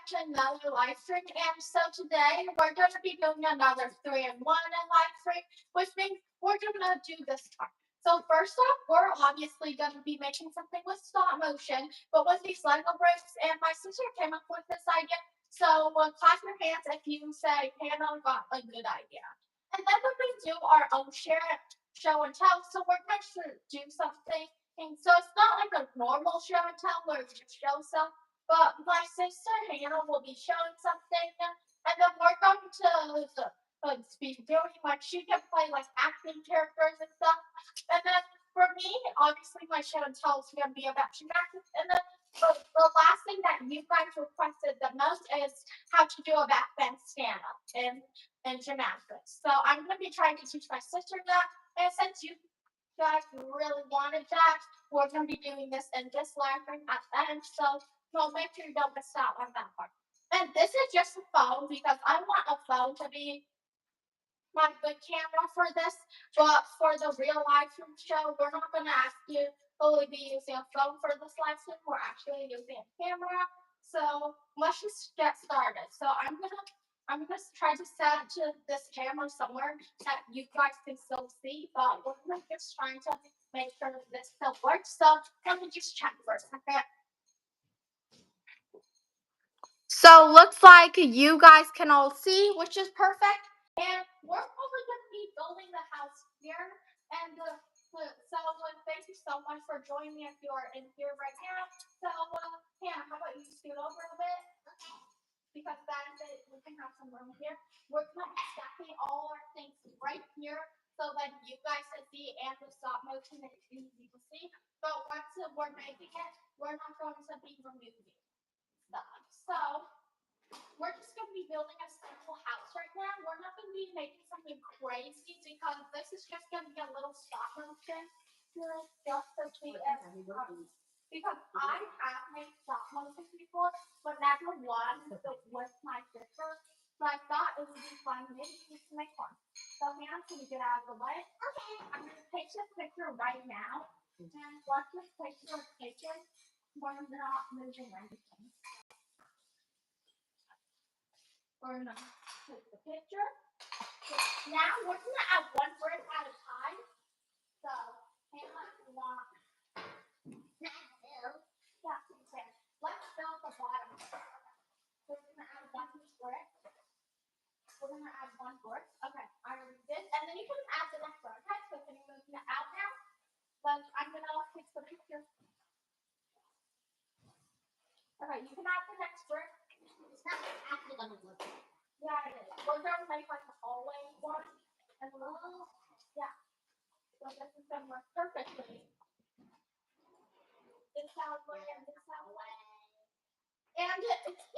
to another live stream. And so today we're going to be doing another 3-in-1 live stream, which means we're going to do this part. So first off, we're obviously going to be making something with stop motion, but with these Lego bricks. And my sister came up with this idea. So clap your hands if you say Hannah got a good idea. And then we're going to do our own show and tell. So we're going to do something. And so it's not like a normal show and tell where you just show stuff. But my sister Hannah will be showing something, and then we're going to be doing like she can play like acting characters and stuff. And then for me, obviously my show and tell is gonna be about gymnastics. And then the last thing that you guys requested the most is how to do a backbend stand up in gymnastics. So I'm gonna be trying to teach my sister that. And since you guys really wanted that, we're gonna be doing this in this live stream at the end. So make sure you don't miss out on that part. And this is just a phone because I want a phone to be my good camera for this. But for the real live stream show, we're not going to ask you to be using a phone for this live stream. We're actually using a camera. So let's just get started. So I'm gonna try to set to this camera somewhere that you guys can still see, but we're just trying to make sure this still works. So let me just check for a second. So looks like you guys can all see, which is perfect. And we're probably going to be building the house here. And thank you so much for joining me if you are in here right now. So Hannah, how about you scoot over a bit? Because then we can have some room here. We're going to be stacking all our things right here so that you guys can see and the stop motion is easy to see. But once we're making it, we're not going to be removing stuff. So we're just going to be building a simple house right now. We're not going to be making something crazy because this is just going to be a little stop motion. Just to be because I have made stop motion before, but never one with my sister. So I thought it would be fun maybe just to make one. So Hannah, can you get out of the way? Okay. I'm going to take this picture right now. And once this picture is taken, we're not moving anything. We're going to take the picture. Now we're going to add one brick at a time. So Hannah, if you want. Yeah, okay. Let's build the bottom. We're going to add one brick. We're going to add one brick. Okay, I already did. And then you can add the next one. Okay, so can you move it out now? But I'm going to take the picture. Okay, you can add the next brick. It's not actually going to look. Yeah, it is. We're going to make like a hallway one. And yeah. So this is going to work perfectly. This way and this way. And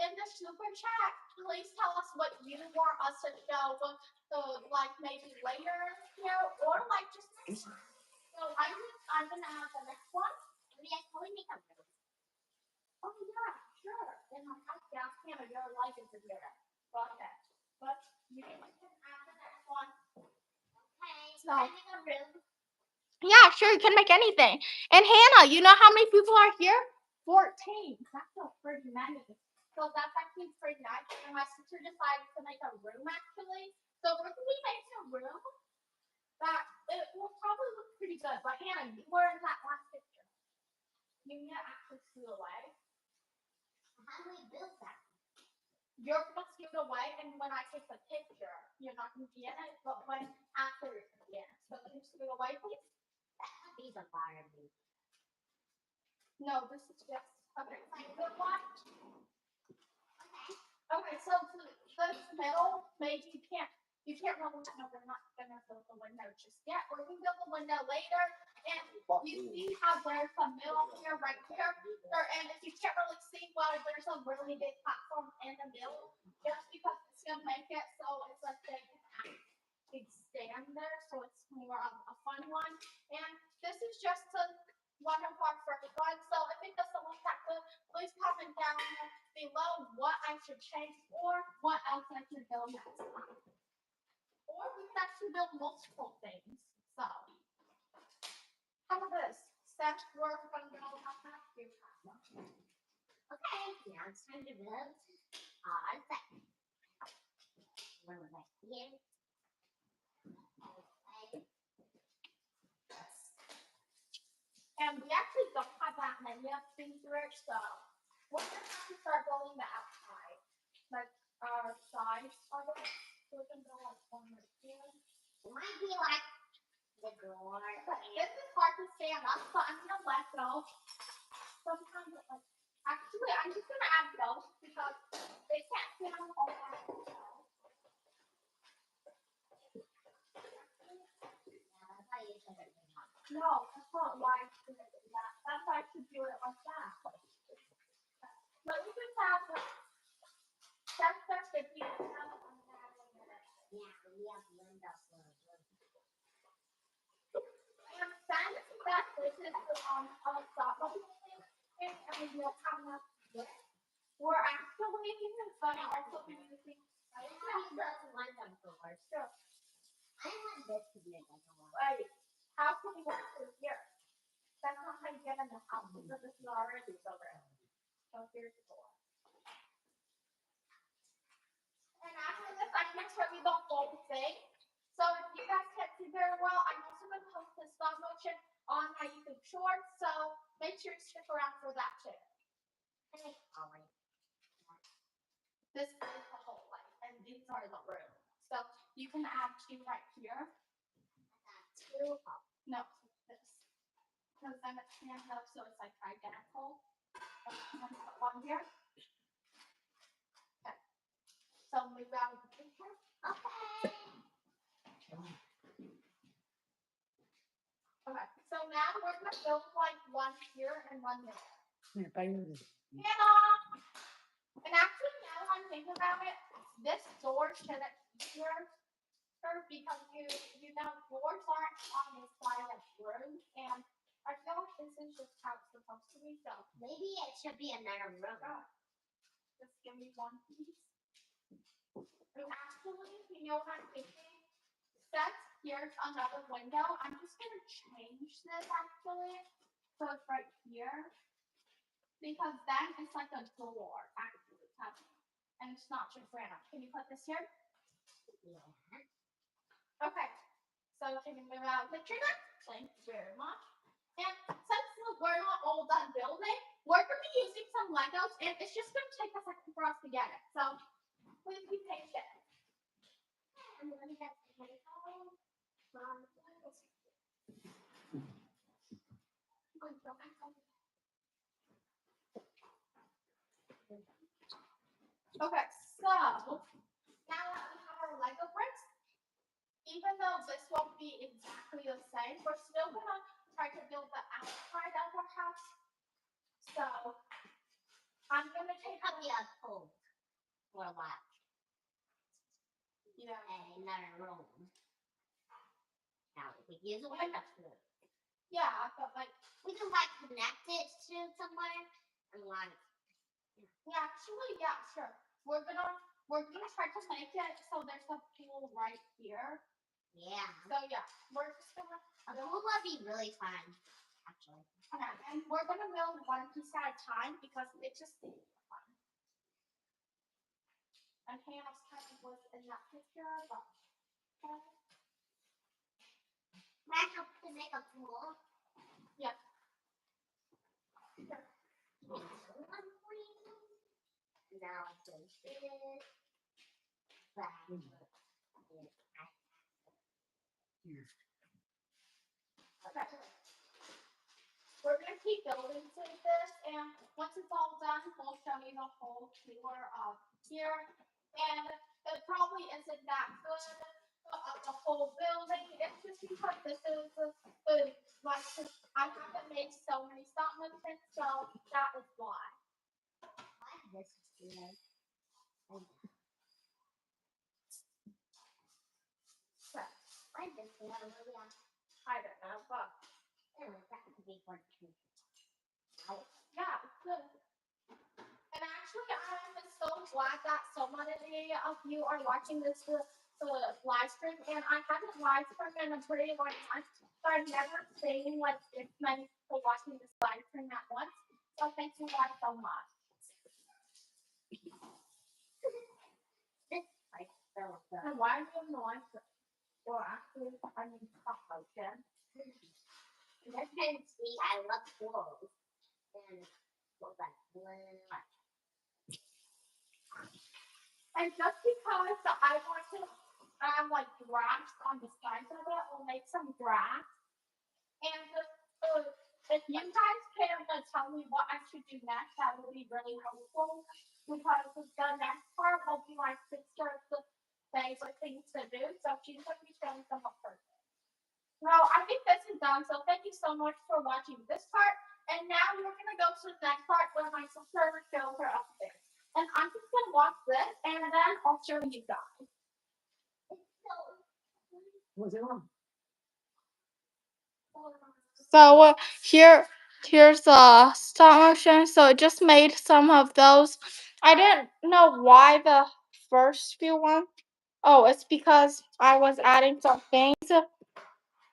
in the super chat, please tell us what you want us to show, like maybe later here, or like just next time. So I'm gonna add the next one. Yeah, probably make a video. Oh yeah, sure. And my podcast camera, your life is here. Okay, but you can add the next one. Okay. So I make a room. Yeah, sure. You can make anything. And Hannah, you know how many people are here? 14. That's so pretty many. So that's actually pretty nice. And my sister decided to make a room actually. So we're going to be making a room that it will probably look pretty good. But Hannah, you were in that last picture. You need to actually scoot away. How do we build that? You're going to scoot away, and when I take the picture, you're not going to be in it, but when after it's in it. So can you scoot away, please? These are fire. No, this is just okay. Good one. Okay, so this middle, maybe you can't really. No, we're not gonna build the window just yet. We're gonna build the window later. And you see how there's a middle here, right here, and if you can't really see, well, there's a really big platform in the middle, just because it's gonna make it so it's like they can big stand there, so it's more of a fun one. And this is just one of our first ones. So I think that's the one that please comment down below what I should change or what else I should build next time. Or we can actually build multiple things. So how about this? Since we're going to build a house here. Okay, yeah, it's time to build. And we actually don't have that many of things here, so we're gonna have to start building the outside. Like our sides of it. So we can go like one right here. It might be like the door. But this is hard to stand up, so I'm gonna let go. Sometimes it like actually I'm just gonna add those because they can't fit on all that. No, that's not why I should do that. That's why I should do it like that. But we just have that's the key. Yeah, we have windows. And since that this is stop thing, and we will have enough. We're actually gonna also be using. I have those window doors. Sure. I want this to be a door. Wait, how can we work through here? That's not how you get in the house because this is already over. So here's the door. And after this, I'm gonna show you the whole thing. So if you guys can't see very well, I'm also gonna post this stop motion on my YouTube shorts. So make sure you stick around for that too. This is the hallway, and these are the rooms. So you can add two right here. Two. No, this. Because then it stands up, so it's like identical. And then put one here. Okay. So move out of the picture. Okay. Okay. So now we're gonna build like one here and one there. Yeah. And actually, now I'm thinking about it, this door shouldn't be here because you know doors aren't on the side of rooms, and I feel like this is just how it's supposed to be. So Maybe it should be another room. just give me one piece. And actually, you know what I'm thinking? Since here's another window, I'm just gonna change this actually. So it's right here. Because then it's like a door, actually, and it's not just random. Can you put this here? Yeah. Okay. So can you move out of the picture now? Thank you very much. And since we're not all done building, we're going to be using some Legos, and it's just going to take a second for us to get it. So please be patient. I'm going to get the Lego from Okay, so now that we have our Lego bricks, even though this won't be exactly the same, we're still gonna try to build the outside of our house. So I'm gonna take I'll be a pool for a while. yeah. Another room. Now we use a window too. Yeah, but like We can like connect it to somewhere and like yeah, actually, yeah, sure. We're gonna try to make it so there's a pool right here. yeah. So yeah, we're just gonna A pool would be really fun, actually. okay, and we're gonna build one piece at a time because it just seems fun. And Hannah's kind of was in that picture, but okay. I have to make a pool. Yeah. Sure. Now it's this. Okay. We're gonna keep building to this, and once it's all done, we'll show you the whole tour of here. And it probably isn't that good of the whole building. It's just because this is like I haven't made so many stop motions, so that is why. This is good. So, Why is this one really on? I don't know, but That could be one too. yeah, it's good. And actually, I'm so glad that so many of you are watching this live stream. And I haven't live streamed in a pretty long time, so I've never seen like this many people watching this live stream at once. So thank you guys so much. why are you in the life frame? Well, actually, I mean, stop motion. That's kind of sweet. I love schools. And what was that? And just because I want to like graphs on the sides of it, I'll make some graphs. And if you guys can tell me what I should do next, that would be really helpful. Because the next part will be my sister's favorite things to do. So she's going to be showing some of hers. Well, I think this is done. So thank you so much for watching this part. And now we're going to go to the next part where my sister shows her upstairs. And I'm just going to watch this and then I'll show you guys. What's it on? So here's the stop motion. So it just made some of those. I didn't know why the first few ones. Oh, it's because I was adding some things.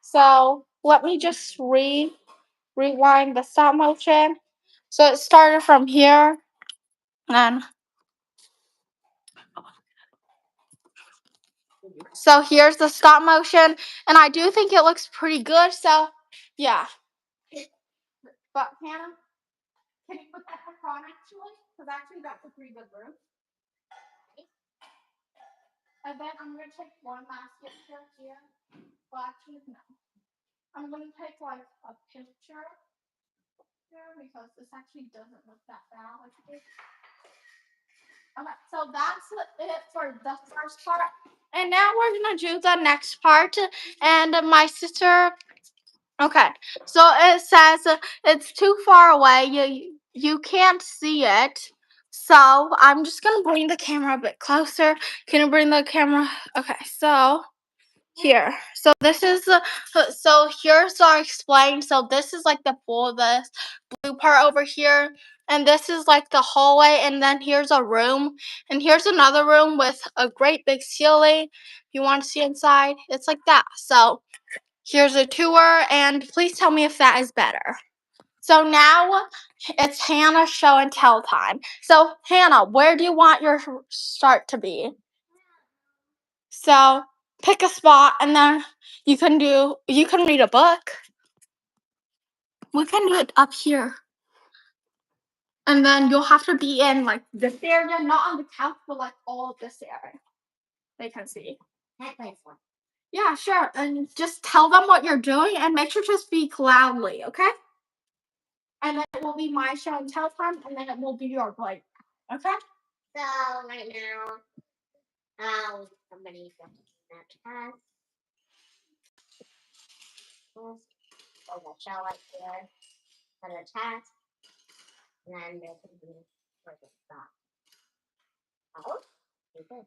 So let me just rewind the stop motion. So it started from here and so here's the stop motion and I do think it looks pretty good. So yeah. But Hannah, can you put that back on actually? Because actually that's a pretty good room. And then I'm gonna take one last picture here. Well actually no. I'm gonna take like a picture here because this actually doesn't look that bad. Okay, so that's it for the first part. And now we're gonna do the next part. And my sister. Okay, so it says it's too far away. You can't see it. So I'm just gonna bring the camera a bit closer. Can you bring the camera? Okay, so here. So this is so here's our explain. So this is like the pool, this blue part over here, and this is like the hallway, and then here's a room, and here's another room with a great big ceiling. If you want to see inside, it's like that. So here's a tour, and please tell me if that is better. So now it's Hannah's show and tell time. So Hannah, where do you want your start to be? So pick a spot and then you can read a book. We can do it up here. And then you'll have to be in like this area, not on the couch, but like all of this area. They can see. Yeah, sure. And just tell them what you're doing and make sure to speak loudly, okay? And then it will be my show and tell time, and then it will be your break. Okay? So right now, somebody's going to that test. There's a shell right here for the test. And then there can be for the stop. Oh, you did.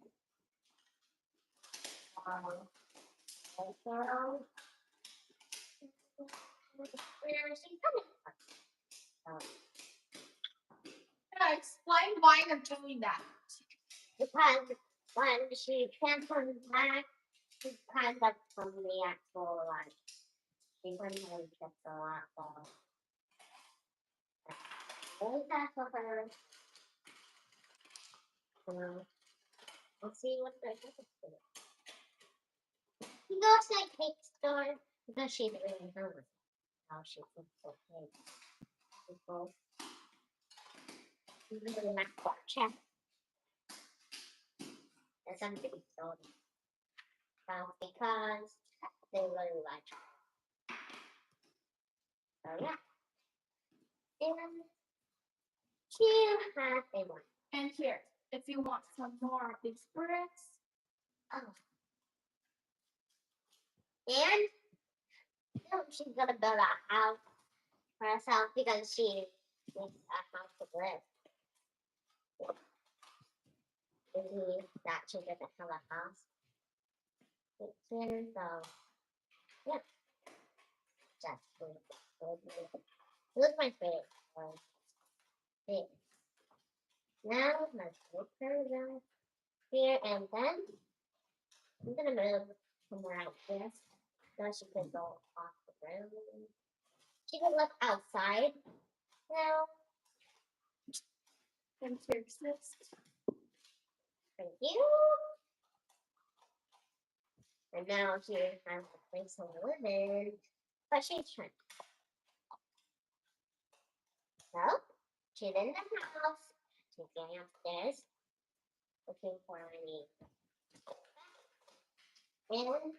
Also, where is she coming from? Yeah, explain why you're doing that. Because when she transforms back, she's kind of from the actual life. She wouldn't really get a lot though. Only that's for her. So we'll see what the difference is. He goes like next door because she's really hungry. How she thinks okay. People really not quite check. There's something so because they really like her. So yeah. And she has a one. And here, if you want some more of these bricks. Oh. And she's gonna build a house for herself because she needs a house to live. It means that she doesn't have a house. So yeah. That's good. It was my favorite thing. Now let's put her down here and then I'm gonna move somewhere out there so she can go off the room. She can look outside now. And here's this. Thank you. And now she has a place to live in. But she's trying. So, she's in the house. She's going upstairs. Looking for any. And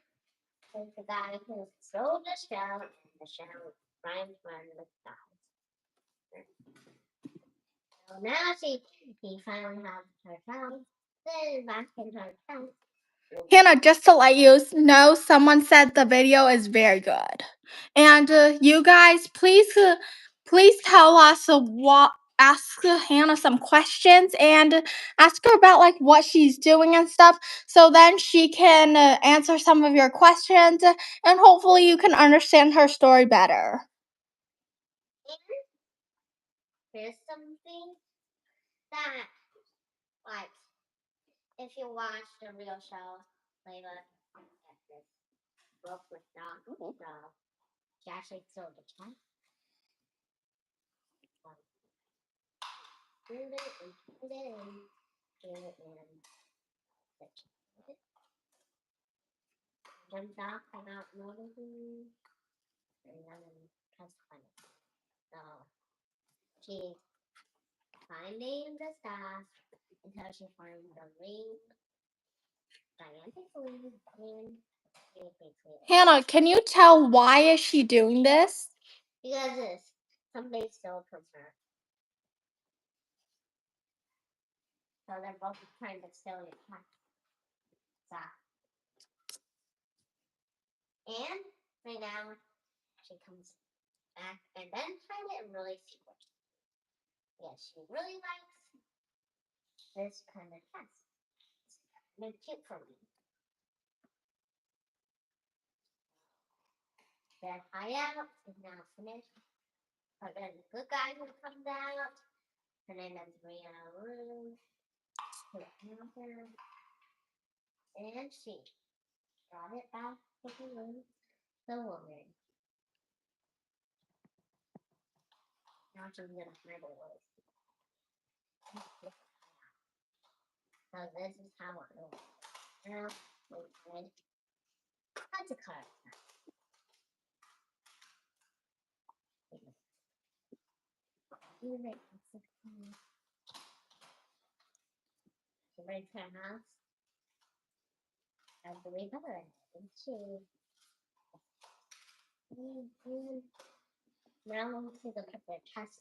there's the guy who stole the shell. And the shell rhymes from the sky. So now he finally has her house. Then back in her house. Hannah, just to let you know, someone said the video is very good, and you guys, please tell us what. Ask Hannah some questions and ask her about like what she's doing and stuff, so then she can answer some of your questions, and hopefully you can understand her story better. Here's something that, like, if you watch the real show, Layla at this book with dog, she actually stole the cat. Put it and put it in, put it in the cat. Jumped off without noticing, and then pressed play. So she's finding the stuff until she finds the ring, gigantic ring, and Hannah, can you tell why is she doing this? because it's something stole from her. So they're both trying to steal your cat. And right now she comes back and then tried it and really see what she really likes this kind of test. It's cute for me. The hideout is now finished. But then the good guy who comes out, her name is Brianna Rue, and she brought it back to the room, the woman. Now she's gonna hide away. So this is how it looks. Now we did. That's a card. She brings her house. I believe her. And she. Now let's take a look at their test.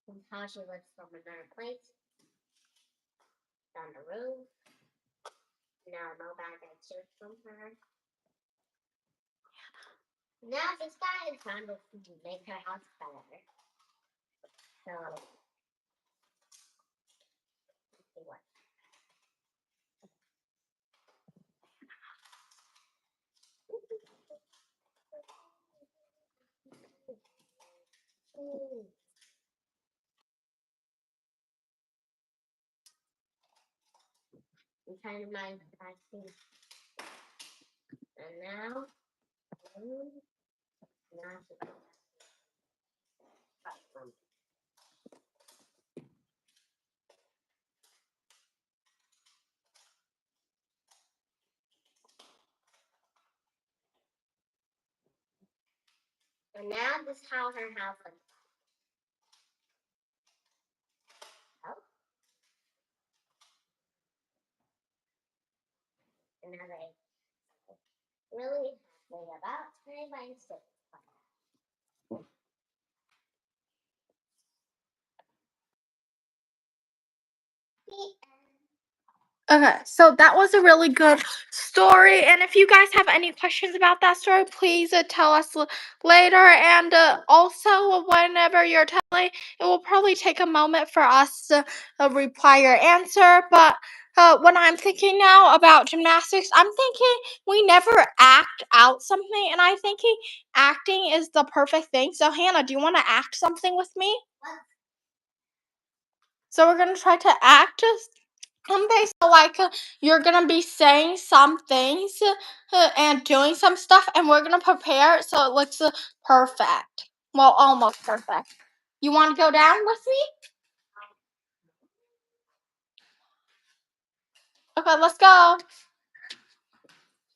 And how she lives from another place. Down the road. Now no bag I took from her. Now this guy is trying to make her house better. So let's see what. I'm trying to mind the vaccine. And now and now this is how her house looks. Oh. And now they really about 3 by 6. Okay, so that was a really good story. And if you guys have any questions about that story, please tell us later. And also, whenever you're telling, it will probably take a moment for us to reply your answer. But when I'm thinking now about gymnastics, I'm thinking we never act out something. And I'm thinking acting is the perfect thing. So, Hannah, do you want to act something with me? So, we're going to try to act someday. So like you're gonna be saying some things and doing some stuff, and we're gonna prepare it so it looks perfect. Well, almost perfect. You want to go down with me? Okay, let's go.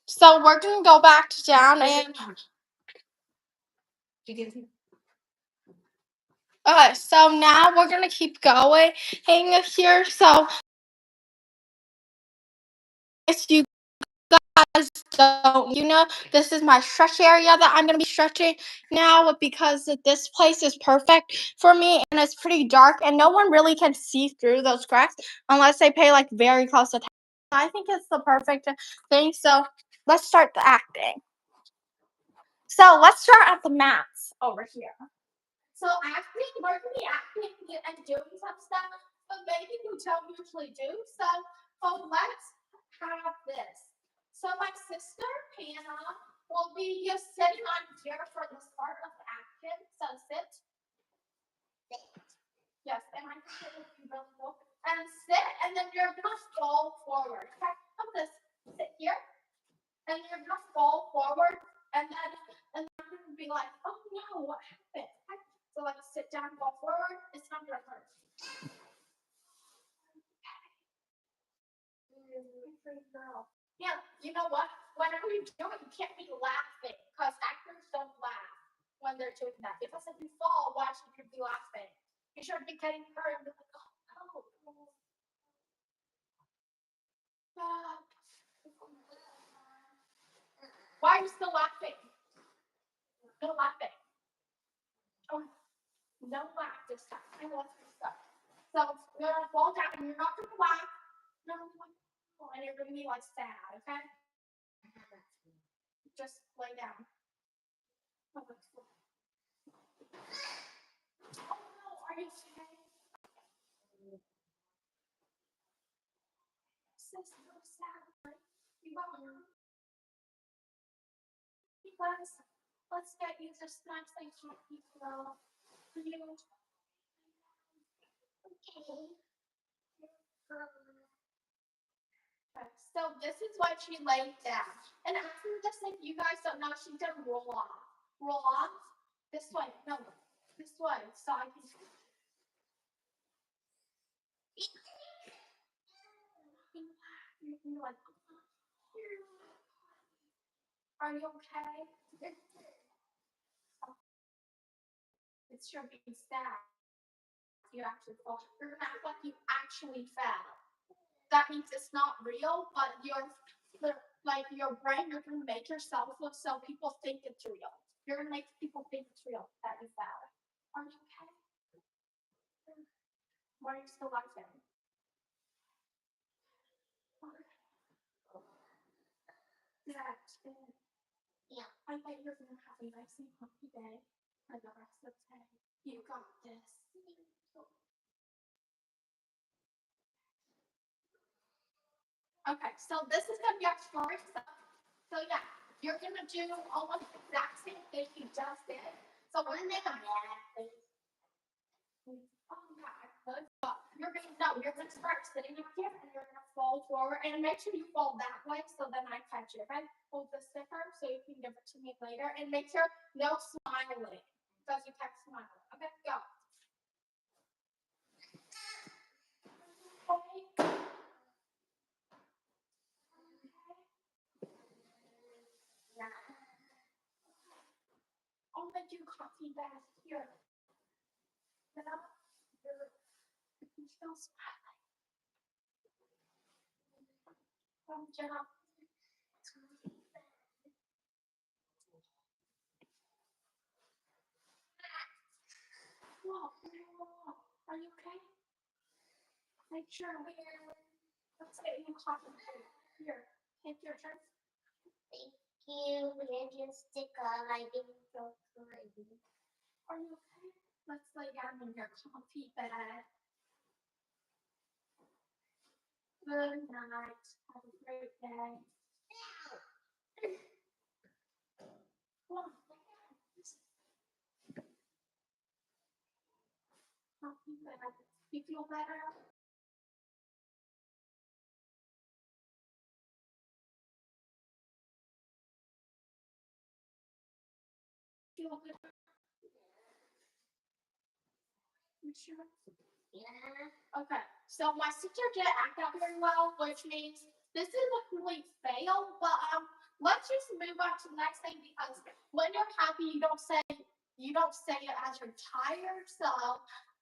So we're gonna go back down and okay, so now we're gonna keep going here. So if you guys don't, this is my stretch area that I'm gonna be stretching now because this place is perfect for me and it's pretty dark and no one really can see through those cracks unless they pay like very close attention. I think it's the perfect thing. So let's start the acting. So let's start at the mats over here. So acting, we're gonna be acting and doing some stuff, but maybe you don't usually do. So let's have this. So my sister Hannah will be just sitting on here for the start of the action. So sit. Yes, and I think it would be really cool. And sit, and then you're gonna fall forward. Okay, come this. Sit here, and you're gonna fall forward, and then I'm gonna be like, oh no, what happened? Okay? So like sit down, fall forward. It's not gonna hurt. Girl. Yeah, you know what? Whenever you do it, you can't be laughing because actors don't laugh when they're doing that. Because if you fall, why should you be laughing? You should be getting hurt and be like, oh no. Why are you still laughing? No laughing. Oh, no laugh this time. I want to stop. So you're gonna fall down and you're not gonna laugh. No, and you're gonna be like sad, okay? Just lay down. Oh no, are you okay? So sad. You let's get you just nice and happy girl. You okay? So this is what she laid down. And after this, if you guys don't know, she did roll off. Roll off this way. No, this way. So I can. You're like, are you okay? It should be sad. You actually fall. You're gonna act like you actually fell. That means it's not real, but like your brain, you're gonna make yourself look so people think it's real. You're gonna make people think it's real that you fell. Are you okay? Why are you still laughing? Yeah. I bet you're gonna have a nice and happy day for the rest of the day. You got this. Okay, so this is gonna be our story stuff. So yeah, you're gonna do almost the exact same thing you just did. So we're gonna make a oh yeah, I could. But you're gonna start sitting up here and you're gonna fall forward and make sure you fall that way so then I catch it. Okay? Hold the sticker so you can give it to me later and make sure no smiling because you kept smiling. Okay, go. Okay. I'll make you coffee back here. Now you're still smiling. Jump. Whoa, are you okay? Make sure let's get you coffee. Here, take your turn. Thank you. And just stick on. I didn't feel good. Are you okay? Let's lay down in your comfy bed. Good night. Have a great day. Come on. Comfy bed. You feel better? Feel good? You sure? Yeah. Okay. So my sister didn't act out very well, which means this is a complete fail. But let's just move on to the next thing because when you're happy, you don't say it as you're tired. So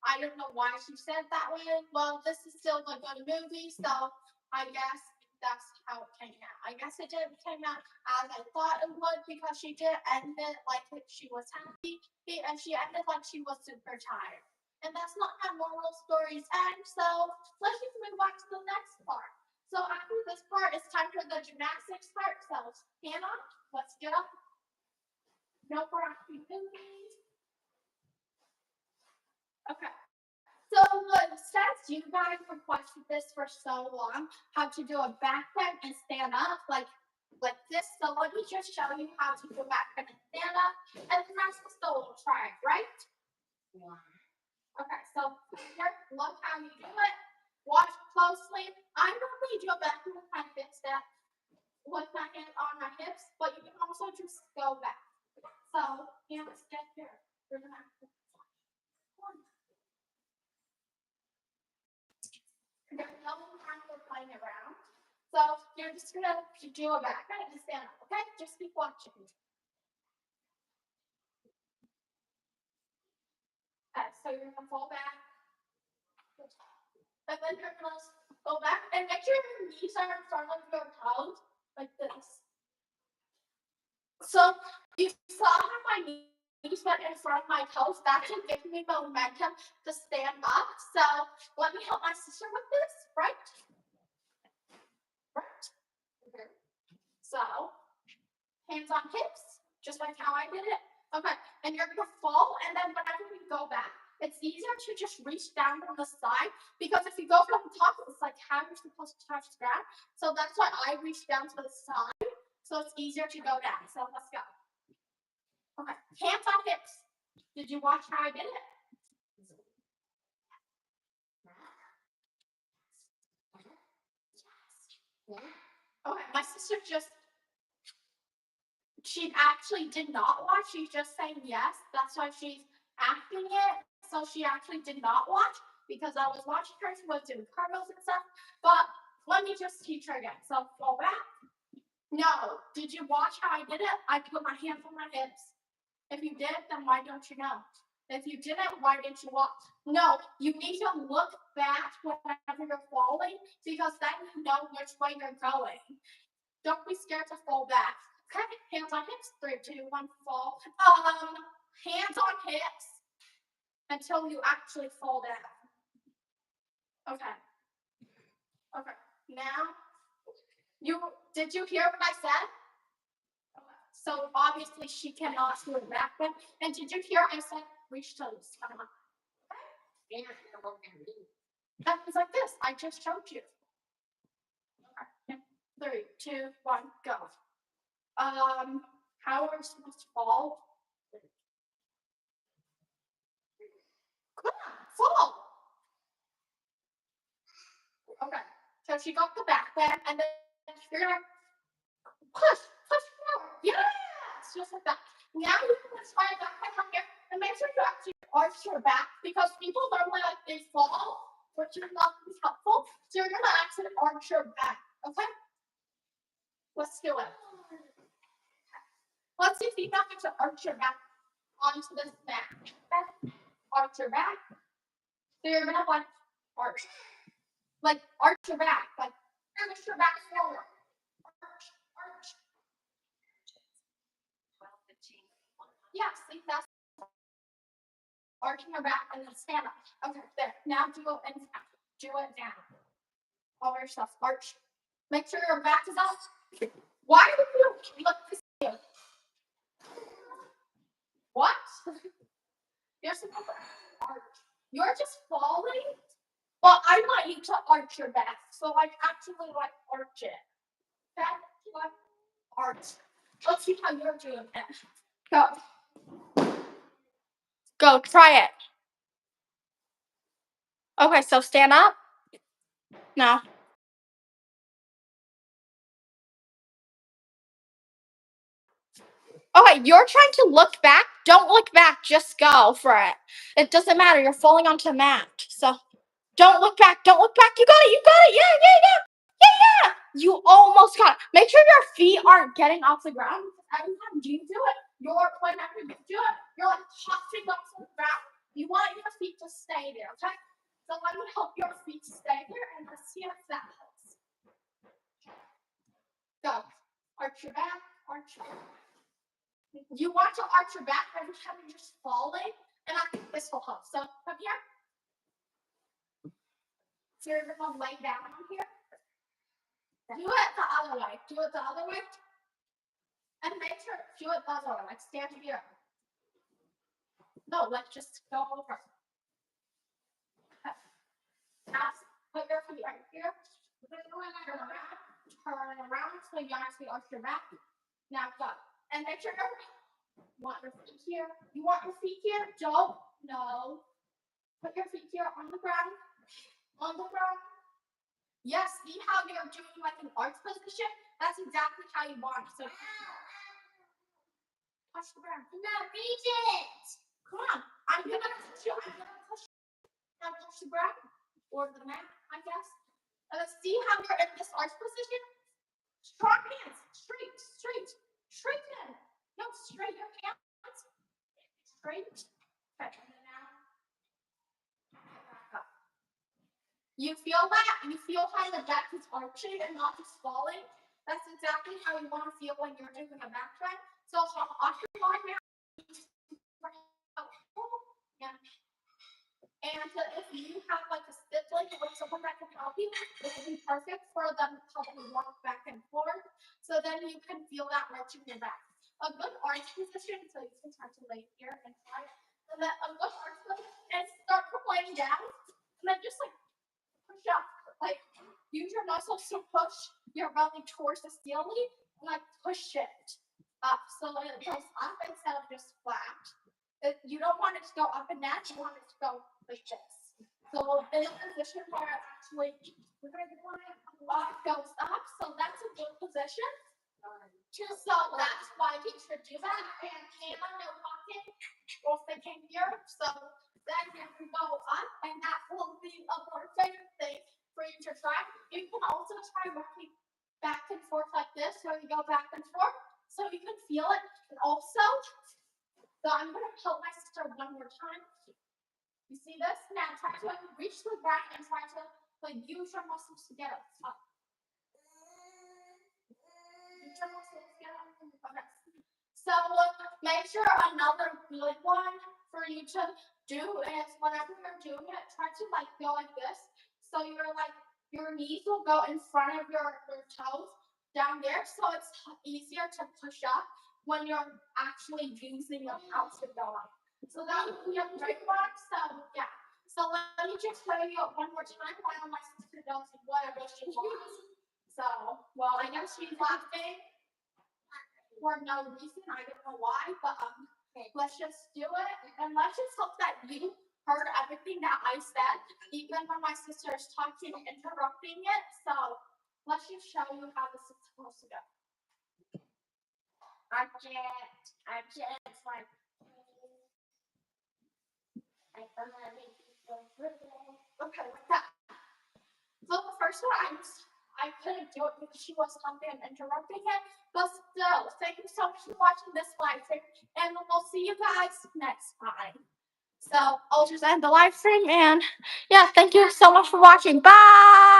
I don't know why she said that way. Well, this is still a good movie, so I guess that's how it came out. I guess it didn't came out as I thought it would because she did end it like she was happy and she ended like she was super tired. And that's not how normal stories end. So let's just move on to the next part. So after this part, it's time for the gymnastics part. So Hannah, let's get up. No more activities. Okay. So since you guys requested this for so long, how to do a back bend and stand up like this. So let me just show you how to do a back bend and stand up, and the rest of the will try it, right? Yeah. Okay, so here, look how you do it. Watch closely. I normally do a back bend with my hips that with my hand on my hips, but you can also just go back. So hands get here. We're gonna have to there's no time for playing around. So you're just gonna do a back bend and stand up, okay? Just keep watching. Okay, so you're gonna fall back. And then you're gonna go back and make sure your knees are in front of your toes, like this. So you saw how my knees went in front of my toes. That's what gives me momentum to stand up. So let me help my sister with this, right? Right. Okay. So hands on hips, just like how I did it. Okay, and you're gonna fall, and then whenever you go back, it's easier to just reach down from the side because if you go from the top, it's like how you're supposed to touch the ground. So that's why I reach down to the side, so it's easier to go down. So let's go. Okay, hands on hips. Did you watch how I did it? Okay, my sister she actually did not watch. She's just saying yes. That's why she's acting it. So she actually did not watch because I was watching her. She was doing cartwheels and stuff. But let me just teach her again. So fall back. No. Did you watch how I did it? I put my hands on my hips. If you did, then why don't you know? If you didn't, why didn't you watch? No, you need to look back whenever you're falling because then you know which way you're going. Don't be scared to fall back. Okay, hands on hips. 3, 2, 1, fall. Hands on hips until you actually fall down. Okay. Okay. Now, did you hear what I said? Okay. So obviously she cannot do it back then. And did you hear I said reach to the sky? That was like this. I just showed you. Okay. 3, 2, 1, go. How are we supposed to fall? Come on, fall. Okay. So she got the back bend, and then you're gonna push forward. Yes, just like that. Now you can try back bend on here, and make sure you actually arch your back because people normally like they fall, which is not helpful. So you're gonna actually arch your back. Okay. Let's do it. Let's see if you can actually arch your back onto this mat. Okay. Arch your back. So you're gonna like arch your back, like push your back forward. Arch. Yeah, see that's arching your back and then stand up. Okay, there. Now do it and do it down. All your stuff. Arch. Make sure your back is up. Why do you look this way? What? You're supposed to arch. You're just falling. Well, I want you to arch your back. So like actually like arch it. Okay? Like arch. Let's see how you're doing it. Go. Go, try it. Okay, so stand up. No. Okay, you're trying to look back. Don't look back. Just go for it. It doesn't matter. You're falling onto the mat. So Don't look back. Don't look back. You got it. You got it. Yeah, yeah, yeah. Yeah, yeah. You almost got it. Make sure your feet aren't getting off the ground. Every time you do it, whenever you do it, you're like tossing off the ground. You want your feet to stay there, okay? So let me help your feet stay there, and let's see if that helps. Go. Arch your back. Arch your back. You want to arch your back every time you're just falling, and I think this will help. So come here. So you're gonna lay down on here. Do it the other way. Do it the other way. And make sure do it the other way. Like stand here. No, let's just go over. Now put your feet right here. Turn around so you actually arch your back. Now go. And make sure you want your feet here. You want your feet here? Don't. No. Put your feet here on the ground. On the ground. Yes, see how you're doing like an arch position? That's exactly how you want it. So touch the ground. No, reach it. Come on. I'm gonna push you. I'm gonna push you. Now touch the ground. Or the mat, I guess. See how you're in this arch position? Strong hands. Straight, straight, straighten. No, straight your hands. Straight. Okay, and then now. Back up. You feel that? You feel how the back is arching and not just falling? That's exactly how you want to feel when you're doing a back bend. So off your line now. And if you have like a sibling or someone that can help you, it would be perfect for them to help you walk back and forth. So then you can feel that arching your back. A good arch position, so you can start to lay here and try it. And then a good arch position and start from laying down. And then just like push up. Like use your muscles to push your belly towards the ceiling and like push it up so it goes up instead of just flat. You don't want it to go up and down, you want it to go like this. So in a position where it actually goes up, so that's a good position. So that's why we should do that. And Hannah, no talking, will thinking here. So then you can go up, and that will be a more favorite thing for you to try. You can also try rocking back and forth like this, where you go back and forth, so you can feel it. And also, so I'm going to help my sister one more time. You see this? Now try to reach the ground and try to like use your muscles to get up. Use your muscles to get up. Okay. So make sure another good one for you to do is whenever you're doing it, try to like go like this. So you're like your knees will go in front of your toes down there, so it's easier to push up when you're actually using your house to go up. So that would be a great one. So yeah. So let me just show you one more time while my sister does whatever she wants. So well, I know she's laughing for no reason. I don't know why, but let's just do it. And let's just hope that you heard everything that I said, even when my sister is talking and interrupting it. So let's just show you how this is supposed to go. Arch it. Arch it. It's like Okay, like that. So the first one, I couldn't do it because she was talking and interrupting it. But still, thank you so much for watching this live stream, and we'll see you guys next time. So I'll just end the live stream, and yeah, thank you so much for watching. Bye.